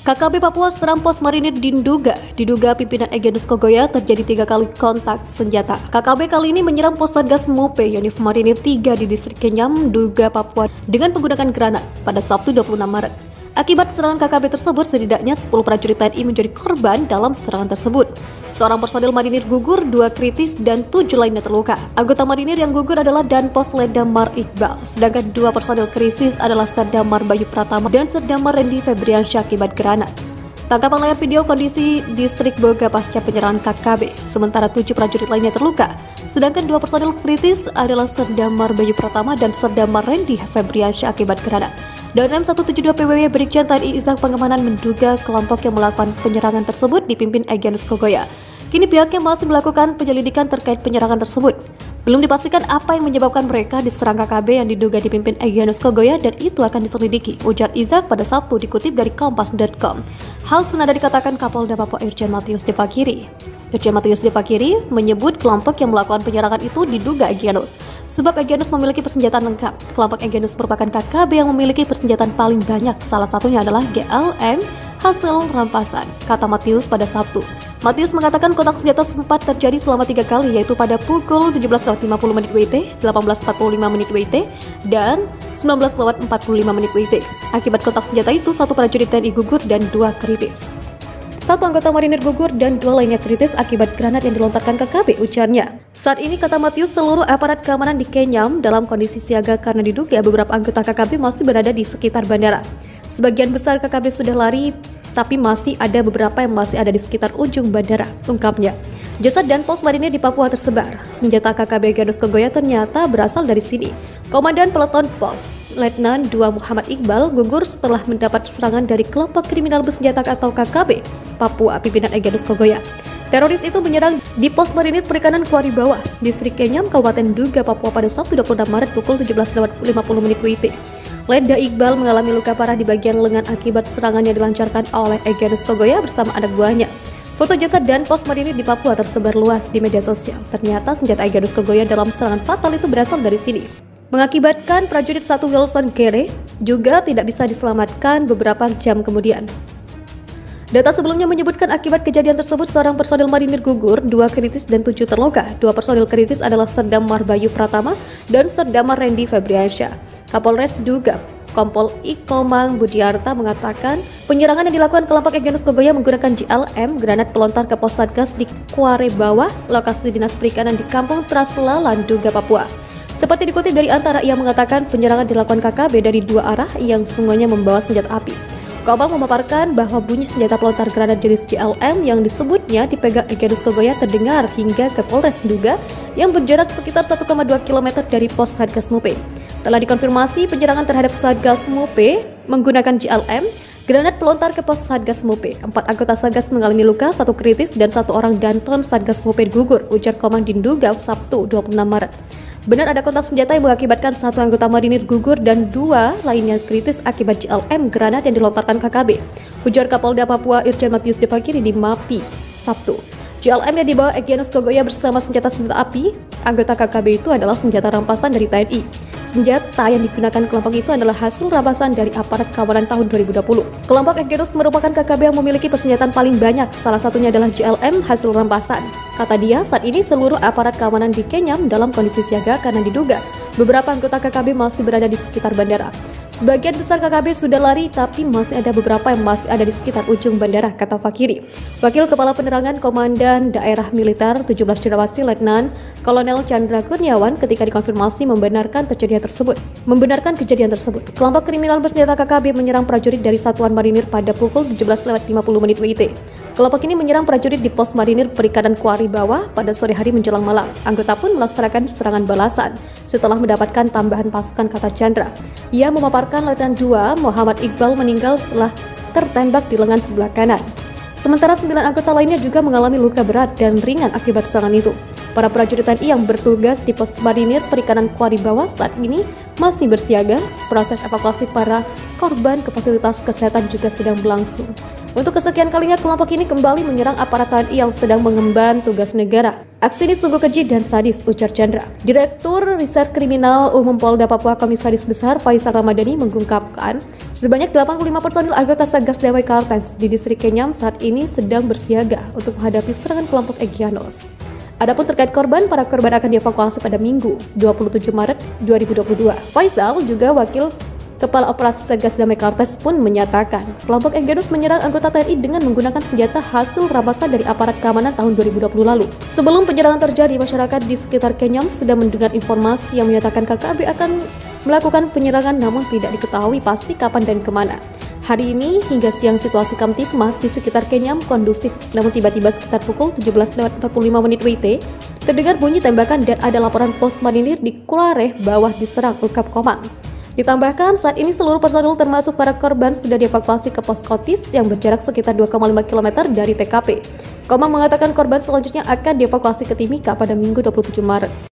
KKB Papua serang pos marinir diduga pimpinan Egyanus Kogoya terjadi 3 kali kontak senjata. KKB kali ini menyerang pos Satgas Mope Yonif Marinir 3 di distrik Kenyam, Duga, Papua dengan menggunakan granat pada Sabtu 26 Maret. Akibat serangan KKB tersebut, setidaknya 10 prajurit TNI menjadi korban dalam serangan tersebut. Seorang personil marinir gugur, 2 kritis, dan 7 lainnya terluka. Anggota marinir yang gugur adalah Danpos Ledamar Iqbal, sedangkan 2 personil kritis adalah Serdamar Bayu Pratama dan Serdamar Randy Febriansyah akibat granat. Tangkapan layar video kondisi distrik Boga pasca penyerangan KKB, sementara 7 prajurit lainnya terluka, sedangkan 2 personil kritis adalah Serdamar Bayu Pratama dan Serdamar Randy Febriansyah akibat granat. Danrem 172 PWW Brigjen TNI Ishak Pangemanan menduga kelompok yang melakukan penyerangan tersebut dipimpin Egyanus Kogoya. Kini pihaknya masih melakukan penyelidikan terkait penyerangan tersebut. Belum dipastikan apa yang menyebabkan mereka diserang KKB yang diduga dipimpin Egyanus Kogoya dan itu akan diselidiki, ujar Ishak pada Sabtu dikutip dari Kompas.com. Hal senada dikatakan Kapolda Papua Irjen Matius Devakiri. Irjen Matius Devakiri menyebut kelompok yang melakukan penyerangan itu diduga Egyanus. Sebab Egyanus memiliki persenjataan lengkap. Kelompok Egyanus merupakan KKB yang memiliki persenjataan paling banyak. Salah satunya adalah GLM hasil rampasan, kata Matius pada Sabtu. Matius mengatakan kontak senjata sempat terjadi selama 3 kali, yaitu pada pukul 17.50 WIT, 18.45 WIT, dan 19.45 WIT. Akibat kontak senjata itu, 1 prajurit TNI gugur dan 2 kritis. 1 anggota marinir gugur dan 2 lainnya kritis akibat granat yang dilontarkan KKB, ujarnya. Saat ini, kata Matius, seluruh aparat keamanan di Kenyam dalam kondisi siaga karena diduga beberapa anggota KKB masih berada di sekitar bandara. Sebagian besar KKB sudah lari, tapi masih ada beberapa yang masih ada di sekitar ujung bandara, ungkapnya. Jasad dan pos marinir di Papua tersebar. Senjata KKB Egyanus Kogoya ternyata berasal dari sini. Komandan Peleton Pos, Letnan 2 Muhammad Iqbal, gugur setelah mendapat serangan dari kelompok kriminal bersenjata atau KKB Papua pimpinan Egyanus Kogoya. Teroris itu menyerang di pos marinir perikanan Kuari Bawah, distrik Kenyam, Kabupaten Duga, Papua pada Sabtu 26 Maret pukul 17.50 WIT. Leda Iqbal mengalami luka parah di bagian lengan akibat serangan yang dilancarkan oleh Egyanus Kogoya bersama anak buahnya. Foto jasad dan pos marinir di Papua tersebar luas di media sosial. Ternyata senjata Egyanus Kogoya dalam serangan fatal itu berasal dari sini. Mengakibatkan prajurit 1 Wilson Kere juga tidak bisa diselamatkan beberapa jam kemudian. Data sebelumnya menyebutkan akibat kejadian tersebut seorang personil marinir gugur, 2 kritis dan 7 terluka. 2 personil kritis adalah Serdamar Bayu Pratama dan Serdamar Randy Febriansyah. Kapolres Duga, Kompol Ikomang Budiarta mengatakan penyerangan yang dilakukan kelompok Egyanus Kogoya menggunakan GLM, granat pelontar ke pos Satgas di Kuare Bawah, lokasi dinas perikanan di Kampung Traslalan, Duga, Papua. Seperti dikutip dari Antara, ia mengatakan penyerangan dilakukan KKB dari 2 arah yang semuanya membawa senjata api. Komang memaparkan bahwa bunyi senjata pelontar granat jenis GLM yang disebutnya dipegang Egyanus Kogoya terdengar hingga ke Polres Duga yang berjarak sekitar 1,2 km dari pos Satgas Mope. Telah dikonfirmasi penyerangan terhadap Satgas Mope menggunakan GLM, granat pelontar ke pos Satgas Mope. 4 anggota Satgas mengalami luka, 1 kritis dan 1 orang danton Satgas Mope gugur, ujar Komang Dinduga Sabtu 26 Maret. Benar ada kontak senjata yang mengakibatkan 1 anggota marinir gugur dan 2 lainnya kritis akibat GLM granat yang dilontarkan KKB, ujar Kapolda Papua Irjen Matius Devakiri di MAPI Sabtu. GLM yang dibawa Egyanus Kogoya bersama senjata-senjata api anggota KKB itu adalah senjata rampasan dari TNI. Senjata yang digunakan kelompok itu adalah hasil rampasan dari aparat keamanan tahun 2020. Kelompok Egyanus merupakan KKB yang memiliki persenjataan paling banyak, salah satunya adalah GLM hasil rampasan. Kata dia, saat ini seluruh aparat keamanan di Kenyam dalam kondisi siaga karena diduga beberapa anggota KKB masih berada di sekitar bandara. Sebagian besar KKB sudah lari, tapi masih ada beberapa yang masih ada di sekitar ujung bandara, kata Fakiri. Wakil Kepala Penerangan Komandan Daerah Militer 17 Cendrawasih Letnan Kolonel Chandra Kurniawan ketika dikonfirmasi membenarkan kejadian tersebut. Kelompok kriminal bersenjata KKB menyerang prajurit dari Satuan Marinir pada pukul 17.50 WIT. Kelompok ini menyerang prajurit di pos marinir perikanan Kuari Bawah pada sore hari menjelang malam. Anggota pun melaksanakan serangan balasan setelah mendapatkan tambahan pasukan, kata Chandra. Ia memaparkan Letnan 2 Muhammad Iqbal meninggal setelah tertembak di lengan sebelah kanan. Sementara 9 anggota lainnya juga mengalami luka berat dan ringan akibat serangan itu. Para prajurit TNI yang bertugas di pos marinir perikanan Kuari Bawah saat ini masih bersiaga. Proses evakuasi para korban ke fasilitas kesehatan juga sedang berlangsung. Untuk kesekian kalinya, kelompok ini kembali menyerang aparat TNI yang sedang mengemban tugas negara. Aksi ini sungguh keji dan sadis, ujar Chandra. Direktur Reserse Kriminal Umum Polda Papua Komisaris Besar Faisal Ramadhani mengungkapkan, sebanyak 85 personil anggota Satgas Damai Kartens di distrik Kenyam saat ini sedang bersiaga untuk menghadapi serangan kelompok Egyanos. Adapun terkait korban, para korban akan dievakuasi pada Minggu, 27 Maret 2022. Faisal juga wakil Kepala Operasi Satgas Damai Kartens pun menyatakan, kelompok Egyanos menyerang anggota TNI dengan menggunakan senjata hasil rampasan dari aparat keamanan tahun 2020 lalu. Sebelum penyerangan terjadi, masyarakat di sekitar Kenyam sudah mendengar informasi yang menyatakan KKB akan melakukan penyerangan, namun tidak diketahui pasti kapan dan kemana. Hari ini hingga siang situasi Kamtipmas di sekitar Kenyam kondusif, namun tiba-tiba sekitar pukul 17.45 WIT terdengar bunyi tembakan dan ada laporan pos marinir di Kurareh bawah diserang Ukap Komang. Ditambahkan, saat ini seluruh personil termasuk para korban sudah dievakuasi ke pos Kotis yang berjarak sekitar 2,5 km dari TKP. Komang mengatakan korban selanjutnya akan dievakuasi ke Timika pada Minggu 27 Maret.